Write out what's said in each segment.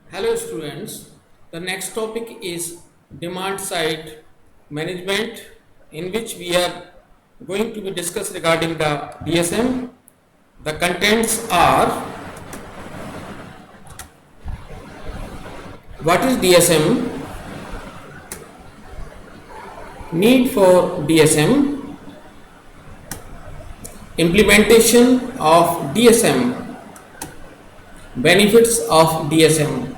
Hello students, the next topic is demand side management, in which we are going to be discussed regarding the DSM. The contents are: what is DSM, need for DSM, implementation of DSM, benefits of DSM,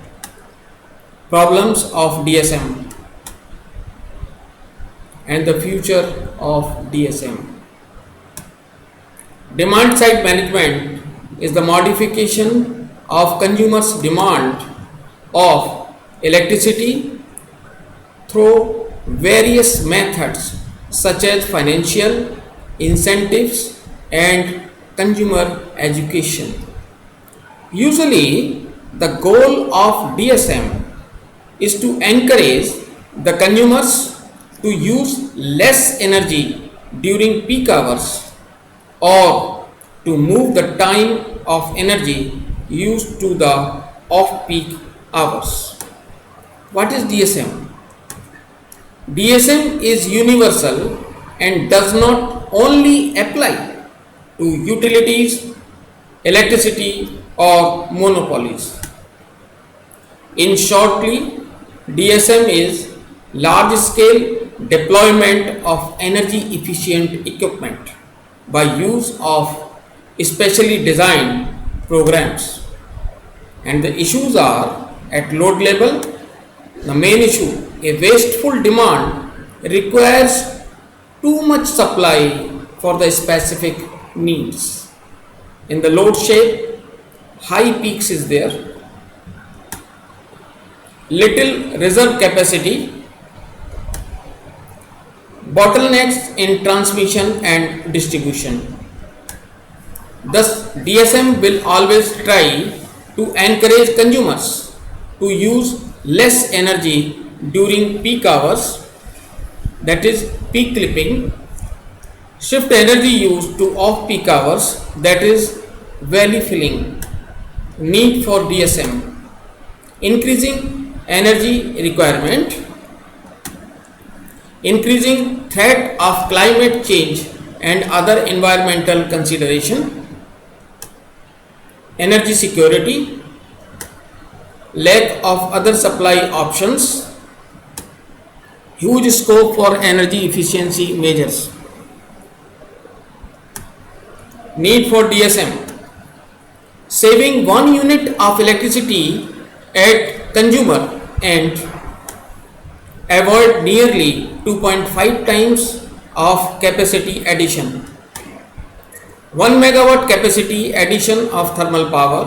problems of DSM, and the future of DSM. Demand side management is the modification of consumers' demand of electricity through various methods such as financial incentives and consumer education. Usually, the goal of DSM is to encourage the consumers to use less energy during peak hours or to move the time of energy used to the off peak hours. What is DSM? DSM is universal and does not only apply to utilities, electricity, or monopolies. In shortly, DSM is large scale deployment of energy efficient equipment by use of specially designed programs. And the issues are: at load level, the main issue, a wasteful demand requires too much supply for the specific needs. In the load shape, high peaks is there, little reserve capacity, bottlenecks in transmission and distribution. Thus, DSM will always try to encourage consumers to use less energy during peak hours, that is peak clipping, shift energy use to off peak hours, that is valley filling. Need for DSM: increasing energy requirement, increasing threat of climate change and other environmental consideration, energy security, lack of other supply options, huge scope for energy efficiency measures. Need for DSM: saving 1 unit of electricity at consumer and avoid nearly 2.5 times of capacity addition. 1 megawatt capacity addition of thermal power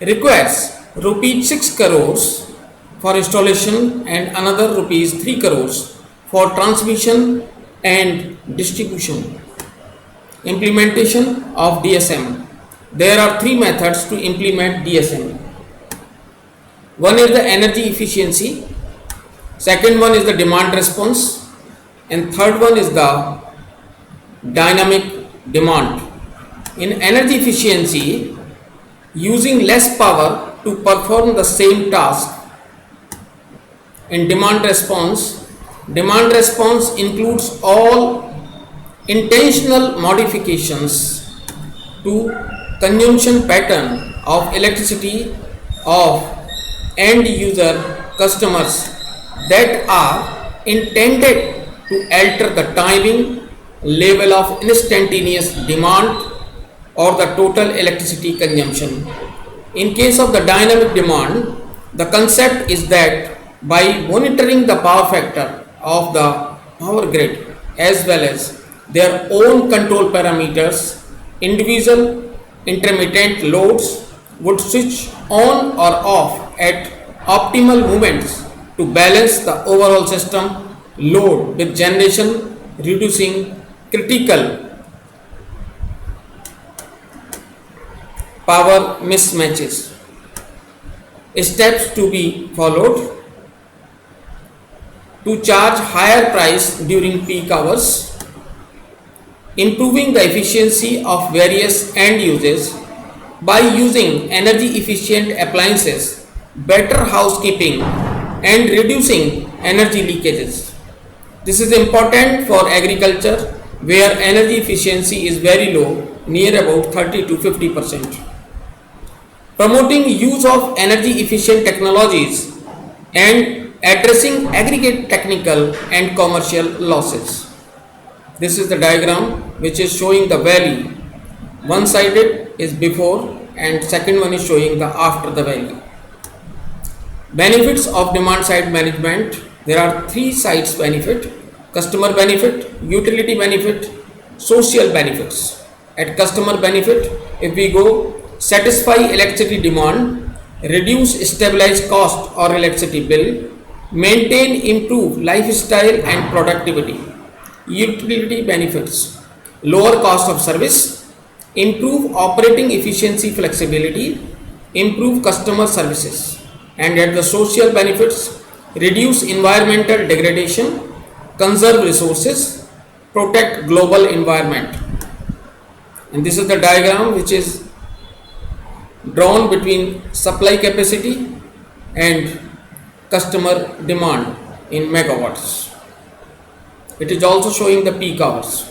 requires rupees 6 crores for installation and another rupees 3 crores for transmission and distribution. Implementation of DSM. There are three methods to implement DSM. One is the energy efficiency, second one is the demand response, and third one is the dynamic demand. In energy efficiency, using less power to perform the same task. In demand response includes all intentional modifications to consumption pattern of electricity of end user customers that are intended to alter the timing level of instantaneous demand or the total electricity consumption. In case of the dynamic demand, the concept is that by monitoring the power factor of the power grid as well as their own control parameters, individual intermittent loads would switch on or off at optimal moments to balance the overall system load with generation, reducing critical power mismatches. Steps to be followed: to charge higher price during peak hours, improving the efficiency of various end uses by using energy efficient appliances better housekeeping, and reducing energy leakages. This is important for agriculture where energy efficiency is very low, near about 30 to 50%. Promoting use of energy efficient technologies and addressing aggregate technical and commercial losses. This is the diagram which is showing the valley. One sided is before and second one is showing the after the valley. Benefits of demand side management. There are three sides benefit: customer benefit, utility benefit, social benefits. At customer benefit, if we go, satisfy electricity demand, reduce stabilized cost or electricity bill, maintain improve lifestyle and productivity. Utility benefits: lower cost of service, improve operating efficiency flexibility, improve customer services. And at the social benefits, reduce environmental degradation, conserve resources, protect global environment. And this is the diagram which is drawn between supply capacity and customer demand in megawatts. It is also showing the peak hours.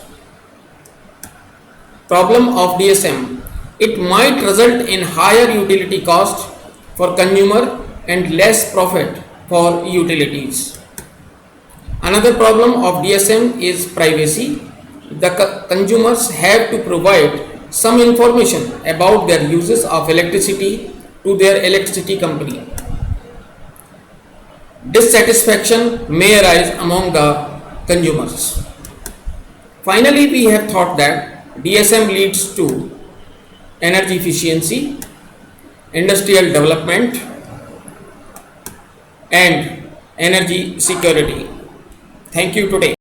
Problem of DSM: it might result in higher utility cost for consumer and less profit for utilities. Another problem of DSM is privacy. The consumers have to provide some information about their uses of electricity to their electricity company. Dissatisfaction may arise among the consumers. Finally, we have thought that DSM leads to energy efficiency, industrial development, and energy security. Thank you today.